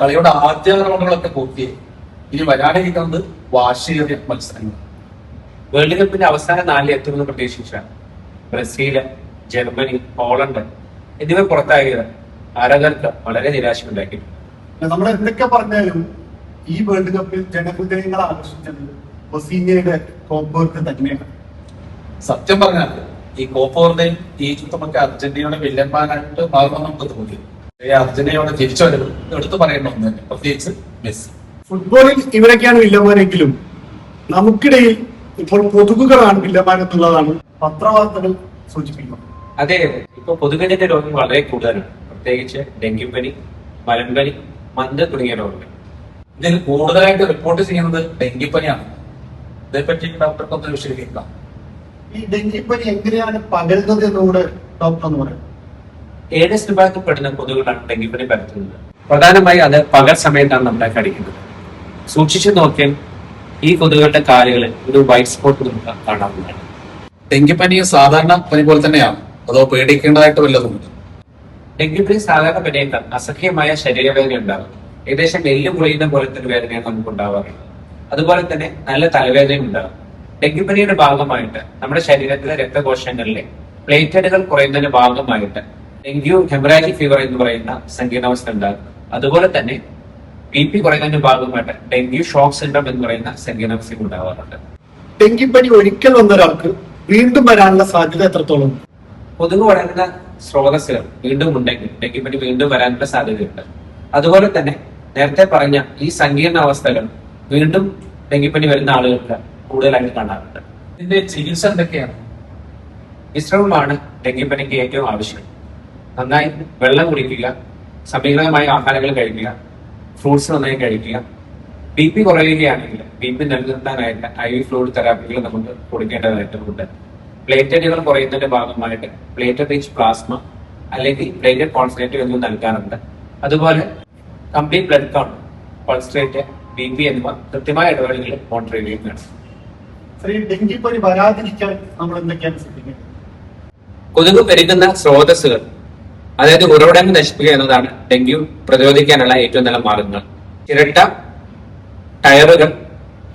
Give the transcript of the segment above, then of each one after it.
കളിയുടെ ആദ്യ റൗണ്ടുകളൊക്കെ പൂർത്തിയായി. ഇനി വരാനിരിക്കുന്നത് വാശിയേറിയ മത്സരങ്ങൾ. വേൾഡ് കപ്പിന്റെ അവസാന 4 എത്തുമെന്ന് പ്രതീക്ഷിച്ച ബ്രസീല്, ജർമ്മനി, പോളണ്ട് എന്നിവ പുറത്തായത് ആരാധകർക്ക് വളരെ നിരാശയുണ്ടാക്കി. നമ്മൾ എന്തൊക്കെ പറഞ്ഞാലും ഈ വേൾഡ് കപ്പിൽ ജനഹൃദയങ്ങൾ ആകർഷിച്ചത് ബൊസീനിയയുടെ കോപ്പർക്ക് തന്നെയാണ്. സത്യം പറഞ്ഞാൽ ഈ കോപ്പോറിന്റെയും ഈജിപ്തുമൊക്കെ അർജന്റീനയുടെ വില്ലന്മാരായിട്ട് മാറുമെന്ന് നമുക്ക് തോന്നി. ഈ അർജന്റീനയുടെ തിരിച്ചുവരവ് എടുത്തു പറയേണ്ട ഒന്ന് തന്നെ, പ്രത്യേകിച്ച് മെസ്സി. ഫുട്ബോളിൽ ഇവരൊക്കെയാണ് വില്ലന്മാരെങ്കിലും നമുക്കിടയിൽ ഇപ്പോൾ കൊതുകുകളാണ് വില്ലന്മാരെന്നുള്ളതാണ് പത്രവാർത്തകൾ സൂചിപ്പിക്കുന്നത്. അതെ, ഇപ്പൊ കൊതുകിന്റെ രോഗം വളരെ കൂടുതലാണ്. പ്രത്യേകിച്ച് ഡെങ്കിപ്പനി, മലമ്പനി, മന്ത് തുടങ്ങിയ രോഗങ്ങൾ. ഇതിൽ കൂടുതലായിട്ട് റിപ്പോർട്ട് ചെയ്യുന്നത് ഡെങ്കിപ്പനിയാണ്. ഇതേപ്പറ്റി ഡോക്ടർക്കൊന്ന് വിശദീകരിക്കാം. ഈ ഡെങ്കിപ്പനി എങ്ങനെയാണ് പകരുന്നത് എന്നുകൂടെ ഡോക്ടർ എന്ന് പറയാം. ഏഡസ് വിഭാഗത്തിൽപ്പെടുന്ന കൊതുകുകളാണ് ഡെങ്കിപ്പനി പരത്തുന്നത്. പ്രധാനമായി അത് പകൽ സമയത്താണ് നമ്മളെ കടിക്കുന്നത്. സൂക്ഷിച്ചു നോക്കിയാൽ ഈ കൊതുകുകളുടെ കാലുകളിൽ ഒരു വൈറ്റ് സ്പോട്ട് നമുക്ക് കാണാവുന്നതാണ്. ഡെങ്കിപ്പനി സാധാരണ പനി പോലെ തന്നെയാണ്, അതോ പേടിക്കേണ്ടതായിട്ട് വല്ലതുമുണ്ട്? ഡെങ്കിപ്പനി സാധാരണ പനിയേക്കാൾ അസഹ്യമായ ശരീരവേദന ഉണ്ടാകും. ഏകദേശം എല്ല് പൊളിയുന്ന പോലത്തെ ഒരു വേദനയാണ് നമുക്ക് ഉണ്ടാവാറുള്ളത്. അതുപോലെ തന്നെ നല്ല തലവേദനയും ഉണ്ടാകും. ഡെങ്കിപ്പനിയുടെ ഭാഗമായിട്ട് നമ്മുടെ ശരീരത്തിലെ രക്തകോശങ്ങളിലെ പ്ലേറ്റ്ലെറ്റുകൾ കുറയുന്നതിന്റെ ഭാഗമായിട്ട് ഡെങ്കു ഹെമറാജിക് ഫീവർ എന്ന് പറയുന്ന സങ്കീർണാവസ്ഥ ഉണ്ടാകും. അതുപോലെ തന്നെ BP കുറയുന്നതിന്റെ ഭാഗമായിട്ട് ഡെങ്കു ഷോക്ക് സിൻഡ്രോം എന്ന് പറയുന്ന സങ്കീർണാവസ്ഥയും ഉണ്ടാവാറുണ്ട്. ഡെങ്കിപ്പനി ഒരിക്കൽ വന്ന ഒരാൾക്ക് വീണ്ടും വരാനുള്ള സാധ്യത എത്രത്തോളം? കൊതുക് വളരുന്ന സ്രോതസ്സുകൾ വീണ്ടും ഉണ്ടെങ്കിൽ ഡെങ്കിപ്പനി വീണ്ടും വരാനുള്ള സാധ്യതയുണ്ട്. അതുപോലെ തന്നെ നേരത്തെ പറഞ്ഞ ഈ സങ്കീർണ അവസ്ഥകൾ വീണ്ടും ഡെങ്കിപ്പനി വരുന്ന ആളുകൾക്ക് കൂടുതലായിട്ട് കാണാറുണ്ട്. ഇതിന്റെ ചികിത്സ എന്തൊക്കെയാണ്? വിശ്രമമാണ് ഡെങ്കിപ്പനിക്ക് ഏറ്റവും ആവശ്യം. നന്നായി വെള്ളം കുടിക്കുക, സമീകൃതമായ ആഹാരങ്ങൾ കഴിക്കുക, ഫ്രൂട്ട്സ് നന്നായി കഴിക്കുക. BP കുറയുകയാണെങ്കിൽ BP നിലനിർത്താനായിട്ട് IV ഫ്ലൂയിഡ് തെറാപ്പികൾ നമുക്ക് കൊടുക്കേണ്ടതായിട്ടുണ്ട്. പ്ലേറ്റ്ലെറ്റുകൾ കുറയുന്നതിന്റെ ഭാഗമായിട്ട് പ്ലേറ്റ്ലെറ്റ് റിച്ച് പ്ലാസ്മ അല്ലെങ്കിൽ പ്ലേറ്റ്ലെറ്റ് കോൺസെൻട്രേറ്റ് എന്നിവ നൽകാറുണ്ട്. അതുപോലെ complete blood count, pulse rate, BP എന്നിവ കൃത്യമായ ഇടവേളകളിൽ മോണിറ്റർ ചെയ്യുകയാണ്. ഡെങ്കിപ്പനി വരാതിരിക്കാൻ നമ്മൾ എന്തൊക്കെയാണ് ശ്രദ്ധിക്കുന്നത്? കൊതുക് പെരുകുന്ന സ്രോതസ്സുകൾ, അതായത് ഉറവിടങ്ങൾ നശിപ്പിക്കുക എന്നതാണ് ഡെങ്കു പ്രതിരോധിക്കാനുള്ള ഏറ്റവും നല്ല മാർഗങ്ങൾ. ചിരട്ട, ടയറുകൾ,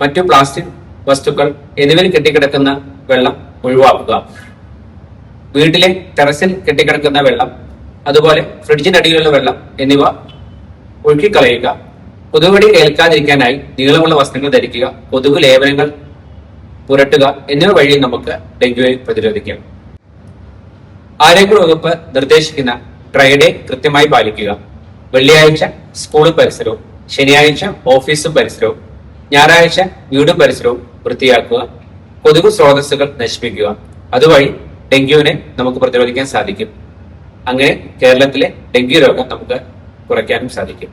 മറ്റു പ്ലാസ്റ്റിക് വസ്തുക്കൾ എന്നിവയിൽ കെട്ടിക്കിടക്കുന്ന വെള്ളം ഒഴിവാക്കുക. വീട്ടിലെ ടെറസിൽ കെട്ടിക്കിടക്കുന്ന വെള്ളം, അതുപോലെ ഫ്രിഡ്ജിനടിയിലുള്ള വെള്ളം എന്നിവ ഒഴുക്കിക്കളയുക. കൊതുകുകടി ഏൽക്കാതിരിക്കാനായി നീളമുള്ള വസ്ത്രങ്ങൾ ധരിക്കുക, കൊതുക് ലേപനങ്ങൾ പുരട്ടുക എന്നിവ വഴി നമുക്ക് ഡെങ്കുവിനെ പ്രതിരോധിക്കാം. ആരോഗ്യവകുപ്പ് നിർദ്ദേശിക്കുന്ന ഡ്രൈ ഡേ കൃത്യമായി പാലിക്കുക. വെള്ളിയാഴ്ച സ്കൂളും പരിസരവും, ശനിയാഴ്ച ഓഫീസും പരിസരവും, ഞായറാഴ്ച വീടും പരിസരവും വൃത്തിയാക്കുക. കൊതുക് സ്രോതസ്സുകൾ നശിപ്പിക്കുക. അതുവഴി ഡെങ്കുവിനെ നമുക്ക് പ്രതിരോധിക്കാൻ സാധിക്കും. അങ്ങനെ കേരളത്തിലെ ഡെങ്കു രോഗം നമുക്ക് കുറയ്ക്കാനും സാധിക്കും.